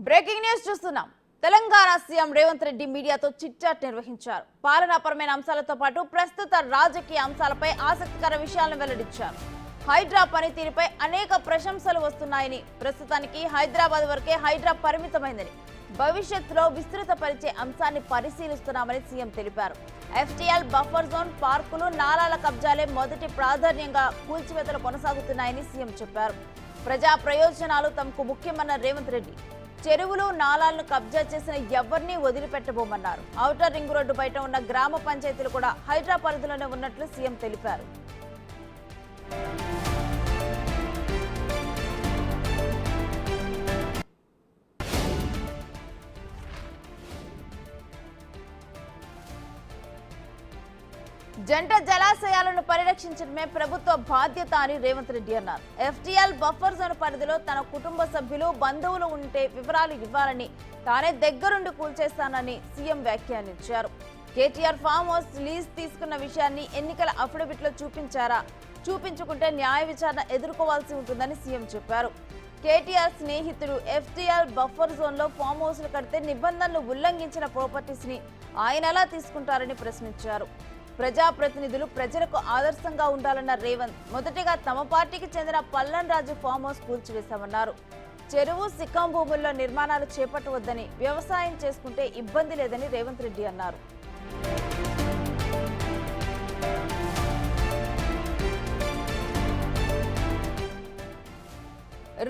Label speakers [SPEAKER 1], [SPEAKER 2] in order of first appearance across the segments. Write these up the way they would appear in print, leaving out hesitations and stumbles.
[SPEAKER 1] Breaking news చూస్తున్నాం. Telangana CM Revanth Reddy మీడియాతో chit chat నిర్వహించారు. పాలనాపరమైన అంశాలతో పాటు ప్రస్తుత రాజకీయ అంశాలపై ఆసక్తికర విషయాలను వెల్లడించారు. హైడ్రా పనితీరుపై అనేక ప్రశంసలు వస్తున్నాయని, ప్రస్తుతానికి హైదరాబాద్ వరకే హైడ్రా పరిమితమైందని, భవిష్యత్తులో విస్తృతపరిచే అంశాన్ని పరిశీలిస్తున్నామని సీఎం తెలిపారు. ఎఫ్టీఎల్ బఫర్ జోన్, పార్కులు, నాలాల కబ్జాలే మొదటి ప్రాధాన్యంగా కూల్చివేతలు కొనసాగుతున్నాయని సీఎం చెప్పారు. ప్రజా ప్రయోజనాలు తమకు ముఖ్యమన్న రేవంత్ రెడ్డి చెరువులు, నాలాలను కబ్జా చేసిన ఎవరిని వదిలిపెట్టబోమన్నారు. ఔటర్ రింగ్ రోడ్డు బయట ఉన్న గ్రామ పంచాయతీలు కూడా హైడ్రా పరిధిలోనే ఉన్నట్లు సీఎం తెలిపారు. జంట జలాశయాలను పరిరక్షించడమే ప్రభుత్వ బాధ్యత అని రేవంత్ రెడ్డి అన్నారు. ఎఫ్టీఎల్ బఫర్ జోన్ పరిధిలో తన కుటుంబ సభ్యులు, బంధువులు ఉంటే వివరాలు ఇవ్వాలని, తానే దగ్గరుండి కూల్చేస్తానని సీఎం వ్యాఖ్యానించారు. కేటీఆర్ ఫామ్ హౌస్ లీజ్ తీసుకున్న విషయాన్ని ఎన్నికల అఫిడవిట్లో చూపించారా? చూపించుకుంటే న్యాయ విచారణ ఎదుర్కోవాల్సి ఉంటుందని సీఎం చెప్పారు. కేటీఆర్ స్నేహితుడు ఎఫ్టీఎల్ బఫర్ జోన్ లో ఫామ్ హౌస్లు కడితే నిబంధనలు ఉల్లంఘించిన ప్రాపర్టీస్ ని ఆయన ఎలా తీసుకుంటారని ప్రశ్నించారు. ప్రజాప్రతినిధులు ప్రజలకు ఆదర్శంగా ఉండాలన్న రేవంత్ మొదటిగా తమ పార్టీకి చెందిన పల్లన్ రాజు ఫామ్ హౌస్ కూల్చివేశామన్నారు. చెరువు, సిక్కం భూముల్లో నిర్మాణాలు చేపట్టవద్దని, వ్యవసాయం చేసుకుంటే ఇబ్బంది లేదని రేవంత్ రెడ్డి అన్నారు.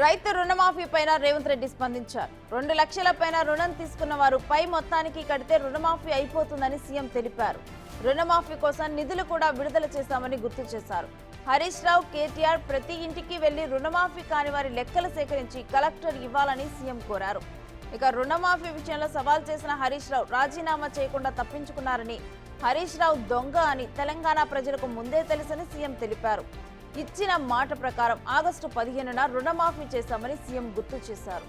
[SPEAKER 1] రైతు రుణమాఫీ పైన రేవంత్ రెడ్డి స్పందించారు. 2 లక్షల పైన రుణం తీసుకున్న వారు పై మొత్తానికి కడితే రుణమాఫీ అయిపోతుందని సీఎం తెలిపారు. రుణమాఫీ కోసం నిధులు కూడా విడుదల చేశామని గుర్తు చేశారు. హరీష్ రావు, కేటీఆర్ ప్రతి ఇంటికి వెళ్లి రుణమాఫీ కాని వారి లెక్కలు సేకరించి కలెక్టర్ ఇవ్వాలని సీఎం కోరారు. ఇక రుణమాఫీ విషయంలో సవాల్ చేసిన హరీష్ రావు రాజీనామా చేయకుండా తప్పించుకున్నారని, హరీష్ రావు దొంగ అని తెలంగాణ ప్రజలకు ముందే తెలుసని సీఎం తెలిపారు. ఇచ్చిన మాట ప్రకారం ఆగస్టు 15న రుణమాఫీ చేశామని సీఎం గుర్తు చేశారు.